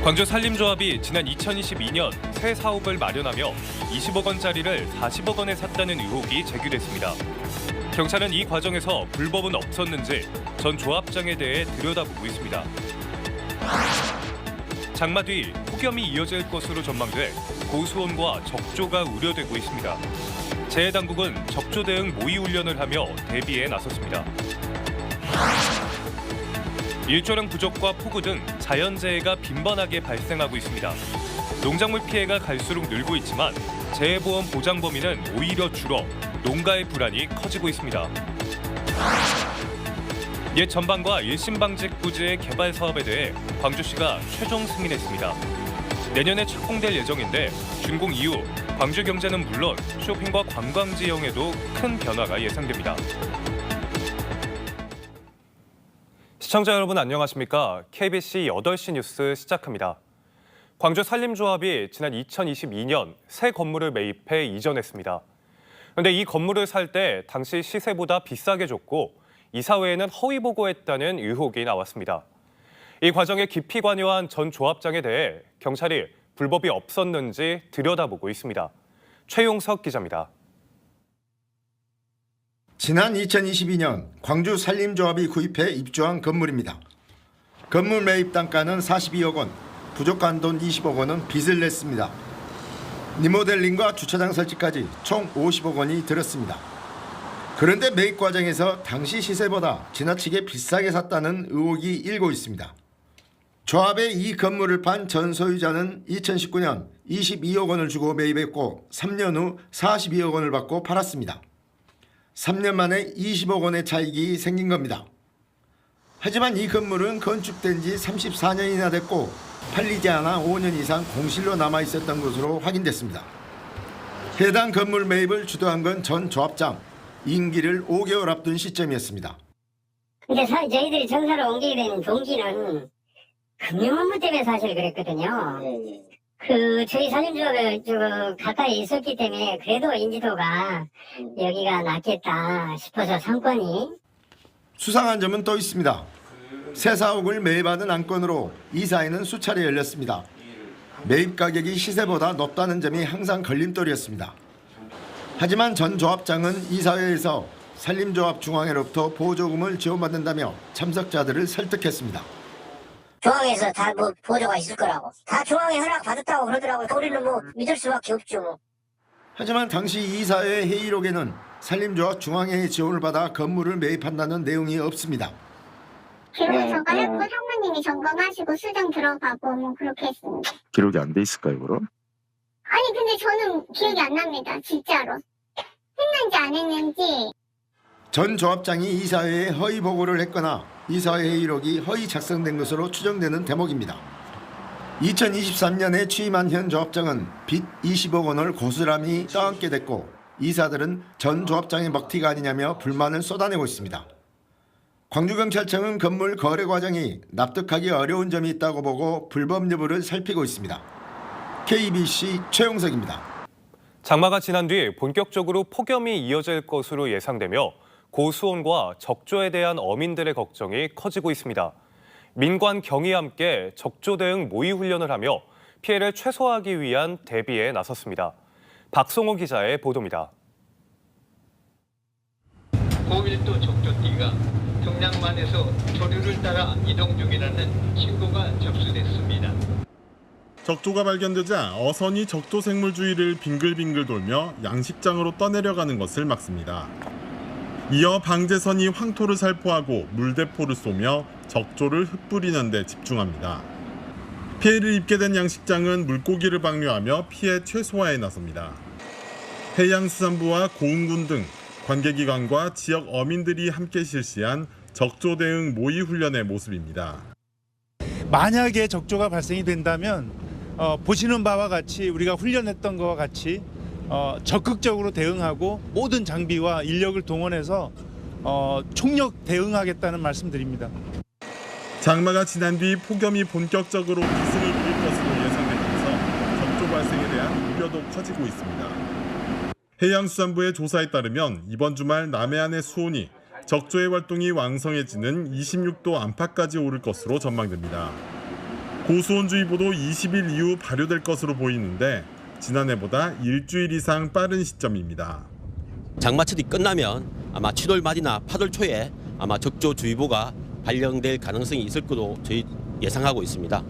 광주 산림조합이 지난 2022년 새 사업을 마련하며 20억 원짜리를 40억 원에 샀다는 의혹이 제기됐습니다. 경찰은 이 과정에서 불법은 없었는지 전 조합장에 대해 들여다보고 있습니다. 장마 뒤 폭염이 이어질 것으로 전망돼 고수온과 적조가 우려되고 있습니다. 재해당국은 적조 대응 모의 훈련을 하며 대비에 나섰습니다. 일조량 부족과 폭우 등 자연재해가 빈번하게 발생하고 있습니다. 농작물 피해가 갈수록 늘고 있지만 재해보험 보장 범위는 오히려 줄어 농가의 불안이 커지고 있습니다. 옛 전방과 일심방직 부지의 개발 사업에 대해 광주시가 최종 승인했습니다. 내년에 착공될 예정인데 준공 이후 광주 경제는 물론 쇼핑과 관광지형에도 큰 변화가 예상됩니다. 시청자 여러분 안녕하십니까? KBC 8시 뉴스 시작합니다. 광주 산림조합이 지난 2022년 새 건물을 매입해 이전했습니다. 그런데 이 건물을 살 때 당시 시세보다 비싸게 줬고 이사회에는 허위 보고했다는 의혹이 나왔습니다. 이 과정에 깊이 관여한 전 조합장에 대해 경찰이 불법이 없었는지 들여다보고 있습니다. 최용석 기자입니다. 지난 2022년 광주 산림조합이 구입해 입주한 건물입니다. 건물 매입 단가는 42억 원, 부족한 돈 20억 원은 빚을 냈습니다. 리모델링과 주차장 설치까지 총 50억 원이 들었습니다. 그런데 매입 과정에서 당시 시세보다 지나치게 비싸게 샀다는 의혹이 일고 있습니다. 조합의 이 건물을 판 전 소유자는 2019년 22억 원을 주고 매입했고 3년 후 42억 원을 받고 팔았습니다. 3년 만에 20억 원의 차익이 생긴 겁니다. 하지만 이 건물은 건축된 지 34년이나 됐고 팔리지 않아 5년 이상 공실로 남아 있었던 것으로 확인됐습니다. 해당 건물 매입을 주도한 건 전 조합장, 임기를 5개월 앞둔 시점이었습니다. 근데 저희들이 정사로 옮기게 된 동기는 금융업무 때문에 사실 그랬거든요. 저희 산림조합에 가까이 있었기 때문에 그래도 인지도가 여기가 낫겠다 싶어서 상권이. 수상한 점은 또 있습니다. 새 사옥을 매입하는 안건으로 이사회는 수차례 열렸습니다. 매입 가격이 시세보다 높다는 점이 항상 걸림돌이었습니다. 하지만 전 조합장은 이사회에서 산림조합 중앙회로부터 보조금을 지원받는다며 참석자들을 설득했습니다. 중앙에서 다 보조가 있을 거라고. 다 중앙에 허락 받았다고 그러더라고요. 우리는 믿을 수밖에 없죠. 하지만 당시 이사회 회의록에는 산림조합 중앙회의 지원을 받아 건물을 매입한다는 내용이 없습니다. 기록에 적어놓고 상무님이 점검하시고 수정 들어가고 그렇게 했습니다. 기록이 안 돼 있을까요, 그럼? 아니 근데 저는 기억이 안 납니다. 진짜로. 했는지 안 했는지. 전 조합장이 이사회에 허위 보고를 했거나 이사회 회의록이 허위 작성된 것으로 추정되는 대목입니다. 2023년에 취임한 현 조합장은 빚 20억 원을 고스란히 떠안게 됐고 이사들은 전 조합장의 먹튀가 아니냐며 불만을 쏟아내고 있습니다. 광주경찰청은 건물 거래 과정이 납득하기 어려운 점이 있다고 보고 불법 여부를 살피고 있습니다. KBC 최용석입니다. 장마가 지난 뒤 본격적으로 폭염이 이어질 것으로 예상되며 고수온과 적조에 대한 어민들의 걱정이 커지고 있습니다. 민관, 경이 함께 적조 대응 모의 훈련을 하며 피해를 최소화하기 위한 대비에 나섰습니다. 박송호 기자의 보도입니다. 고밀도 적조띠가 경량만에서 조류를 따라 이동 중이라는 신고가 접수됐습니다. 적조가 발견되자 어선이 적조 생물 주위를 빙글빙글 돌며 양식장으로 떠내려가는 것을 막습니다. 이어 방제선이 황토를 살포하고 물대포를 쏘며 적조를 흩뿌리는 데 집중합니다. 피해를 입게 된 양식장은 물고기를 방류하며 피해 최소화에 나섭니다. 해양수산부와 고운군 등 관계기관과 지역 어민들이 함께 실시한 적조 대응 모의 훈련의 모습입니다. 만약에 적조가 발생이 된다면 보시는 바와 같이 우리가 훈련했던 것과 같이 적극적으로 대응하고 모든 장비와 인력을 동원해서 총력 대응하겠다는 말씀드립니다. 장마가 지난 뒤 폭염이 본격적으로 기승을 부릴 것으로 예상되면서 적조 발생에 대한 우려도 커지고 있습니다. 해양수산부의 조사에 따르면 이번 주말 남해안의 수온이 적조의 활동이 왕성해지는 26도 안팎까지 오를 것으로 전망됩니다. 고수온주의보도 20일 이후 발효될 것으로 보이는데 지난해보다 일주일 이상 빠른 시점입니다. 장마철이 끝나면 아마 7월 말이나 8월 초에 아마 적조주의보가 발령될 가능성이 있을 것으로 저희 예상하고 있습니다.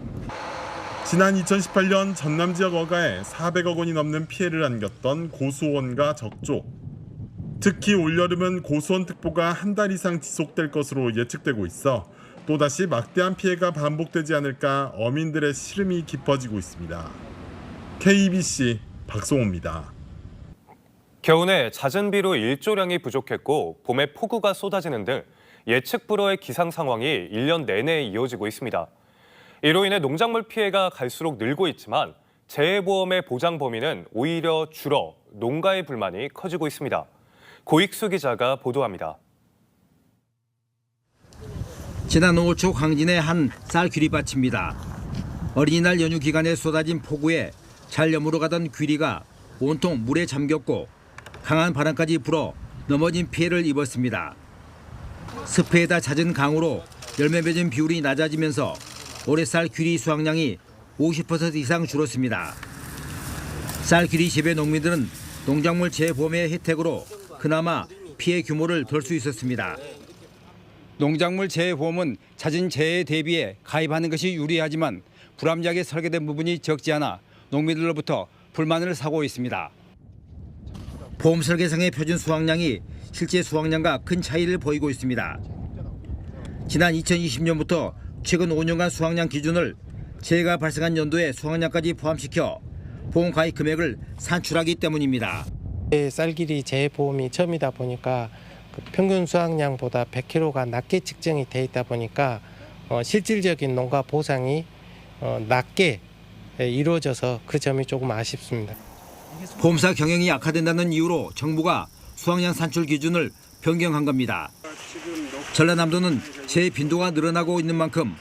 지난 2018년 전남 지역 어가에 400억 원이 넘는 피해를 안겼던 고수온과 적조. 특히 올여름은 고수온 특보가 한 달 이상 지속될 것으로 예측되고 있어 또다시 막대한 피해가 반복되지 않을까 어민들의 시름이 깊어지고 있습니다. KBC 박송호입니다. 겨우내 잦은 비로 일조량이 부족했고 봄에 폭우가 쏟아지는 등 예측 불허의 기상 상황이 1년 내내 이어지고 있습니다. 이로 인해 농작물 피해가 갈수록 늘고 있지만 재해보험의 보장 범위는 오히려 줄어 농가의 불만이 커지고 있습니다. 고익수 기자가 보도합니다. 지난 5월 초 광진의 한 쌀 귀리밭입니다. 어린이날 연휴 기간에 쏟아진 폭우에 잘 여물어 가던 귀리가 온통 물에 잠겼고 강한 바람까지 불어 넘어진 피해를 입었습니다. 습해에다 잦은 강우로 열매 맺은 비율이 낮아지면서 올해 쌀 귀리 수확량이 50% 이상 줄었습니다. 쌀 귀리 재배 농민들은 농작물 재보험의 혜택으로 그나마 피해 규모를 덜 수 있었습니다. 농작물 재보험은 잦은 재해에 대비해 가입하는 것이 유리하지만 불합리하게 설계된 부분이 적지 않아 농민들로부터 불만을 사고 있습니다. 보험 설계상의 표준 수확량이 실제 수확량과 큰 차이를 보이고 있습니다. 지난 2020년부터 최근 5년간 수확량 기준을 재해가 발생한 연도의 수확량까지 포함시켜 보험 가입 금액을 산출하기 때문입니다. 쌀길이 재보험이 처음이다 보니까 평균 수확량보다 100kg가 낮게 측정이 돼 있다 보니까 실질적인 농가 보상이 낮게 이루어져서 그 점이 조금 아쉽습니다. 보험사 경영이 악화된다는 이유로 정부가 수확량 산출 기준을 변경한 겁니다. 전라남도는 재해 빈도가 늘어나고 있는 만큼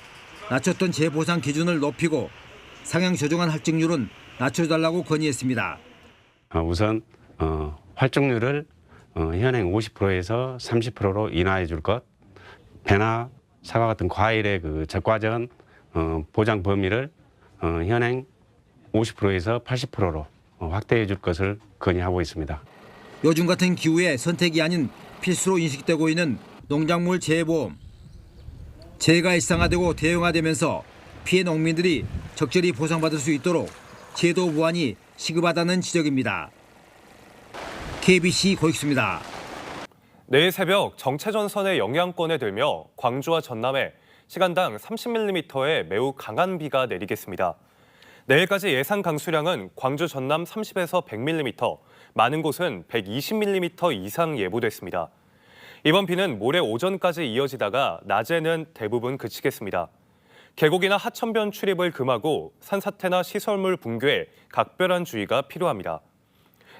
낮췄던 재보상 기준을 높이고 상향 조정한 할증률은 낮춰달라고 건의했습니다. 우선 활정률을 현행 50%에서 30%로 인하해 줄 것, 배나 사과 같은 과일의 그 적과전 보장 범위를 현행 50%에서 80%로 확대해 줄 것을 건의하고 있습니다. 요즘 같은 기후에 선택이 아닌 필수로 인식되고 있는 농작물 재해보험. 재해가 일상화되고 대형화되면서 피해 농민들이 적절히 보상받을 수 있도록 제도 보완이 시급하다는 지적입니다. KBC 고익수입니다. 내일 새벽 정체전선의 영향권에 들며 광주와 전남에 시간당 30mm의 매우 강한 비가 내리겠습니다. 내일까지 예상 강수량은 광주 전남 30에서 100mm, 많은 곳은 120mm 이상 예보됐습니다. 이번 비는 모레 오전까지 이어지다가 낮에는 대부분 그치겠습니다. 계곡이나 하천변 출입을 금하고 산사태나 시설물 붕괴에 각별한 주의가 필요합니다.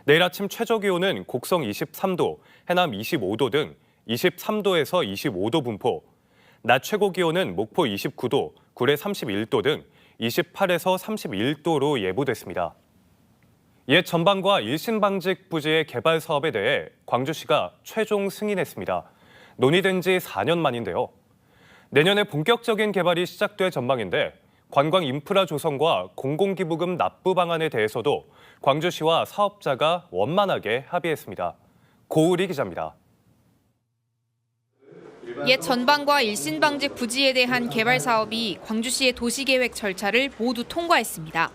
내일 아침 최저 기온은 곡성 23도, 해남 25도 등 23도에서 25도 분포, 낮 최고 기온은 목포 29도, 구례 31도 등 28에서 31도로 예보됐습니다. 옛 전방과 일신방직 부지의 개발 사업에 대해 광주시가 최종 승인했습니다. 논의된 지 4년 만인데요. 내년에 본격적인 개발이 시작될 전망인데 관광 인프라 조성과 공공기부금 납부 방안에 대해서도 광주시와 사업자가 원만하게 합의했습니다. 고우리 기자입니다. 옛 전방과 일신방직 부지에 대한 개발 사업이 광주시의 도시계획 절차를 모두 통과했습니다.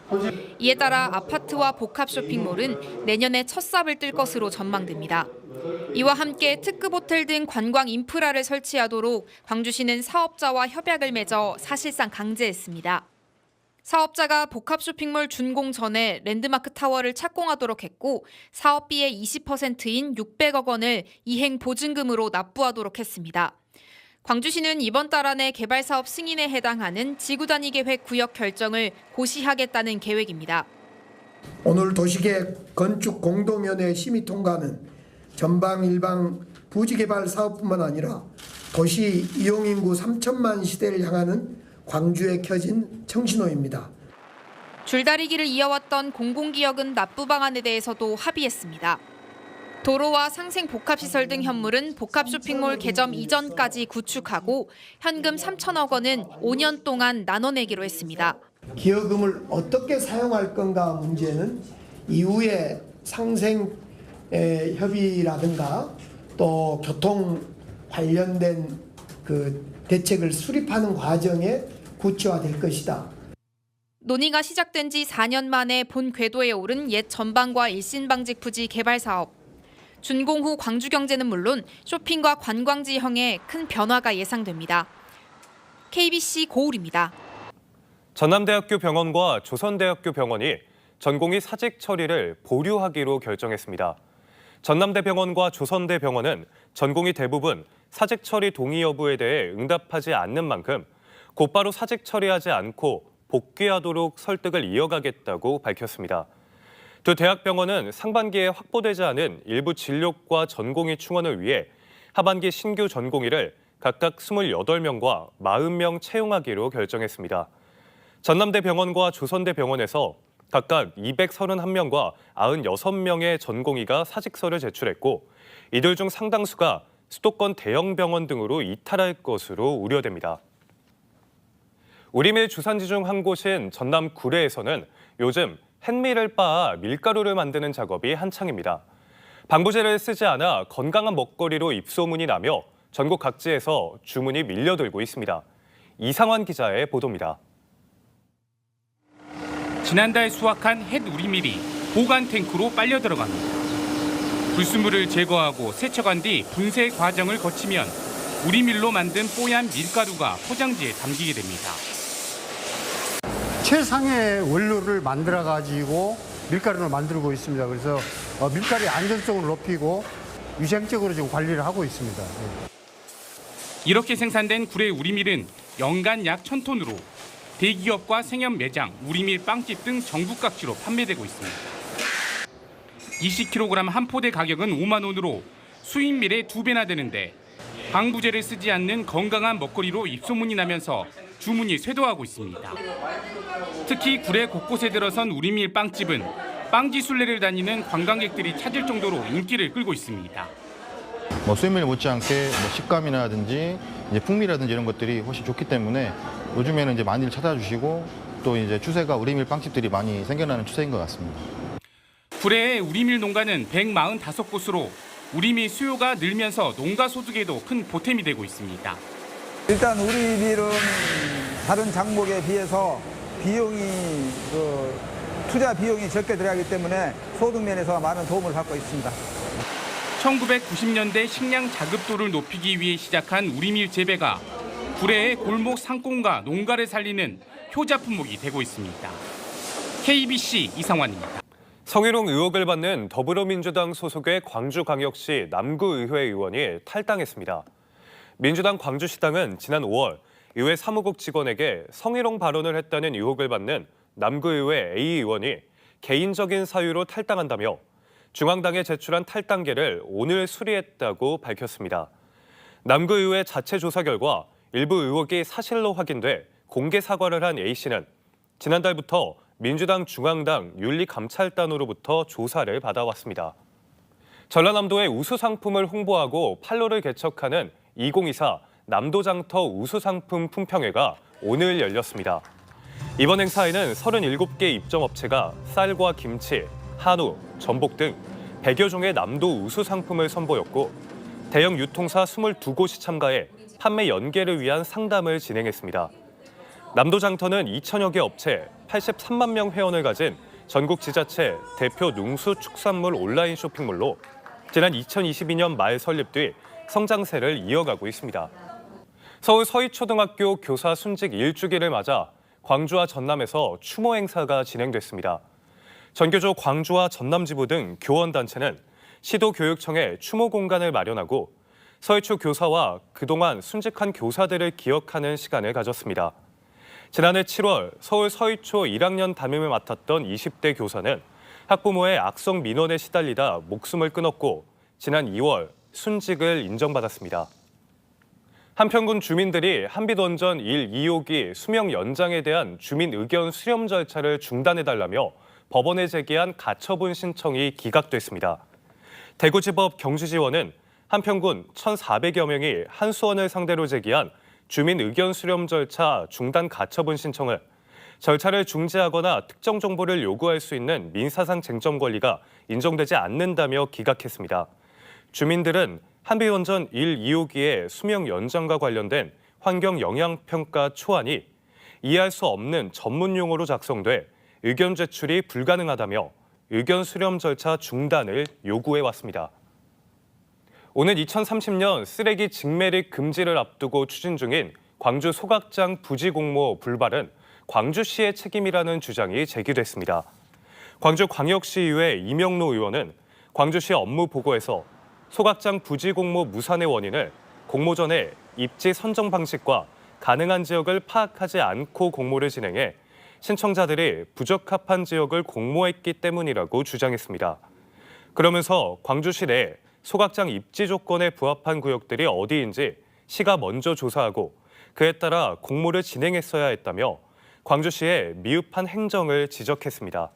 이에 따라 아파트와 복합 쇼핑몰은 내년에 첫 삽을 뜰 것으로 전망됩니다. 이와 함께 특급 호텔 등 관광 인프라를 설치하도록 광주시는 사업자와 협약을 맺어 사실상 강제했습니다. 사업자가 복합 쇼핑몰 준공 전에 랜드마크 타워를 착공하도록 했고 사업비의 20%인 600억 원을 이행 보증금으로 납부하도록 했습니다. 광주시는 이번 달 안에 개발 사업 승인에 해당하는 지구 단위 계획 구역 결정을 고시하겠다는 계획입니다. 오늘 도시계획 건축 공동위원회 심의 통과는 전방 일방 부지 개발 사업뿐만 아니라 도시 이용인구 3천만 시대를 향하는 광주에 켜진 청신호입니다. 줄다리기를 이어왔던 공공기여금 납부 방안에 대해서도 합의했습니다. 도로와 상생 복합시설 등 현물은 복합쇼핑몰 개점 이전까지 구축하고 현금 3천억 원은 5년 동안 나눠내기로 했습니다. 기여금을 어떻게 사용할 건가 문제는 이후에 상생 협의라든가 또 교통 관련된 그 대책을 수립하는 과정에 구체화될 것이다. 논의가 시작된 지 4년 만에 본 궤도에 오른 옛 전방과 일신방직 부지 개발 사업. 준공 후 광주 경제는 물론 쇼핑과 관광지형에 큰 변화가 예상됩니다. KBC 고울입니다. 전남대학교 병원과 조선대학교 병원이 전공의 사직 처리를 보류하기로 결정했습니다. 전남대병원과 조선대병원은 전공의 대부분 사직 처리 동의 여부에 대해 응답하지 않는 만큼 곧바로 사직 처리하지 않고 복귀하도록 설득을 이어가겠다고 밝혔습니다. 두 대학병원은 상반기에 확보되지 않은 일부 진료과 전공의 충원을 위해 하반기 신규 전공의를 각각 28명과 40명 채용하기로 결정했습니다. 전남대병원과 조선대병원에서 각각 231명과 96명의 전공의가 사직서를 제출했고 이들 중 상당수가 수도권 대형 병원 등으로 이탈할 것으로 우려됩니다. 우리밀 주산지 중 한 곳인 전남 구례에서는 요즘 햇밀을 빻아 밀가루를 만드는 작업이 한창입니다. 방부제를 쓰지 않아 건강한 먹거리로 입소문이 나며 전국 각지에서 주문이 밀려들고 있습니다. 이상환 기자의 보도입니다. 지난달 수확한 햇 우리밀이 보관 탱크로 빨려 들어갑니다. 불순물을 제거하고 세척한 뒤 분쇄 과정을 거치면 우리밀로 만든 뽀얀 밀가루가 포장지에 담기게 됩니다. 최상의 원료를 만들어 가지고 밀가루를 만들고 있습니다. 그래서 밀가루의 안전성을 높이고 위생적으로 지금 관리를 하고 있습니다. 이렇게 생산된 구례 우리밀은 연간 약 1,000톤으로 대기업과 생협 매장, 우리밀 빵집 등 전국 각지로 판매되고 있습니다. 20kg 한 포대 가격은 5만 원으로 수입밀의 2배나 되는데 방부제를 쓰지 않는 건강한 먹거리로 입소문이 나면서 주문이 쇄도하고 있습니다. 특히 구례 곳곳에 들어선 우리밀 빵집은 빵지 순례를 다니는 관광객들이 찾을 정도로 인기를 끌고 있습니다. 수입밀 못지않게 식감이라든지 이제 풍미라든지 이런 것들이 훨씬 좋기 때문에 요즘에는 이제 많이들 찾아주시고 또 이제 추세가 우리밀 빵집들이 많이 생겨나는 추세인 것 같습니다. 구례의 우리밀 농가는 145곳으로 우리밀 수요가 늘면서 농가 소득에도 큰 보탬이 되고 있습니다. 일단 우리밀은 다른 작목에 비해서 투자 비용이 적게 들어가기 때문에 소득 면에서 많은 도움을 받고 있습니다. 1990년대 식량 자급도를 높이기 위해 시작한 우리밀 재배가 구례의 골목 상권과 농가를 살리는 효자 품목이 되고 있습니다. KBC 이상환입니다. 성희롱 의혹을 받는 더불어민주당 소속의 광주광역시 남구의회 의원이 탈당했습니다. 민주당 광주시당은 지난 5월 의회 사무국 직원에게 성희롱 발언을 했다는 의혹을 받는 남구의회 A 의원이 개인적인 사유로 탈당한다며 중앙당에 제출한 탈당계를 오늘 수리했다고 밝혔습니다. 남구의회 자체 조사 결과 일부 의혹이 사실로 확인돼 공개 사과를 한 A씨는 지난달부터 민주당 중앙당 윤리감찰단으로부터 조사를 받아왔습니다. 전라남도의 우수상품을 홍보하고 판로를 개척하는 2024 남도장터 우수상품 품평회가 오늘 열렸습니다. 이번 행사에는 37개 입점업체가 쌀과 김치, 한우, 전복 등 100여 종의 남도 우수상품을 선보였고 대형 유통사 22곳이 참가해 판매 연계를 위한 상담을 진행했습니다. 남도장터는 2천여 개 업체, 83만 명 회원을 가진 전국 지자체 대표 농수축산물 온라인 쇼핑몰로 지난 2022년 말 설립 뒤 성장세를 이어가고 있습니다. 서울 서희초등학교 교사 순직 1주기를 맞아 광주와 전남에서 추모 행사가 진행됐습니다. 전교조 광주와 전남지부 등 교원단체는 시도교육청에 추모 공간을 마련하고 서희초 교사와 그동안 순직한 교사들을 기억하는 시간을 가졌습니다. 지난해 7월 서울 서희초 1학년 담임을 맡았던 20대 교사는 학부모의 악성 민원에 시달리다 목숨을 끊었고 지난 2월 순직을 인정받았습니다. 한평군 주민들이 한빛원전 1, 2호기 수명 연장에 대한 주민 의견 수렴 절차를 중단해달라며 법원에 제기한 가처분 신청이 기각됐습니다. 대구지법 경주지원은 한평군 1,400여 명이 한수원을 상대로 제기한 주민 의견 수렴 절차 중단 가처분 신청을 절차를 중지하거나 특정 정보를 요구할 수 있는 민사상 쟁점 권리가 인정되지 않는다며 기각했습니다. 주민들은 한비원전 1, 2호기의 수명 연장과 관련된 환경 영향평가 초안이 이해할 수 없는 전문 용어로 작성돼 의견 제출이 불가능하다며 의견 수렴 절차 중단을 요구해 왔습니다. 오는 2030년 쓰레기 직매립 금지를 앞두고 추진 중인 광주 소각장 부지 공모 불발은 광주시의 책임이라는 주장이 제기됐습니다. 광주광역시의회 이명로 의원은 광주시 업무 보고에서 소각장 부지 공모 무산의 원인을 공모전의 입지 선정 방식과 가능한 지역을 파악하지 않고 공모를 진행해 신청자들이 부적합한 지역을 공모했기 때문이라고 주장했습니다. 그러면서 광주시 내 소각장 입지 조건에 부합한 구역들이 어디인지 시가 먼저 조사하고 그에 따라 공모를 진행했어야 했다며 광주시의 미흡한 행정을 지적했습니다.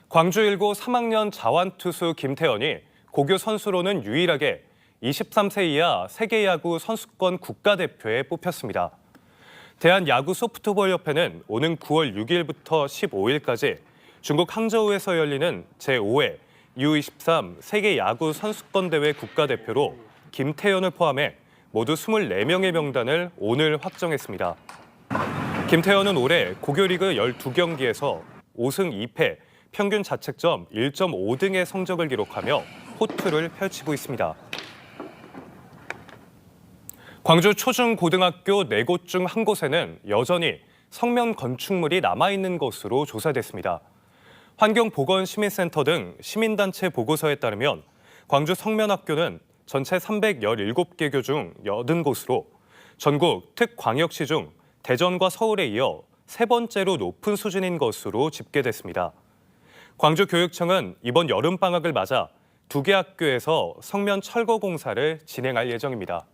광주 1고 3학년 자완투수 김태현이 고교 선수로는 유일하게 23세 이하 세계야구 선수권 국가대표에 뽑혔습니다. 대한야구소프트볼협회는 오는 9월 6일부터 15일까지 중국 항저우에서 열리는 제5회 U23 세계야구 선수권대회 국가대표로 김태현을 포함해 모두 24명의 명단을 오늘 확정했습니다. 김태현은 올해 고교리그 12경기에서 5승 2패, 평균 자책점 1.5등의 성적을 기록하며 호투를 펼치고 있습니다. 광주 초중고등학교 4곳 중 한 곳에는 여전히 성면 건축물이 남아있는 것으로 조사됐습니다. 환경보건시민센터 등 시민단체 보고서에 따르면 광주 성면학교는 전체 317개 교 중 80곳으로 전국 특광역시 중 대전과 서울에 이어 세 번째로 높은 수준인 것으로 집계됐습니다. 광주교육청은 이번 여름방학을 맞아 2개 학교에서 성면 철거 공사를 진행할 예정입니다.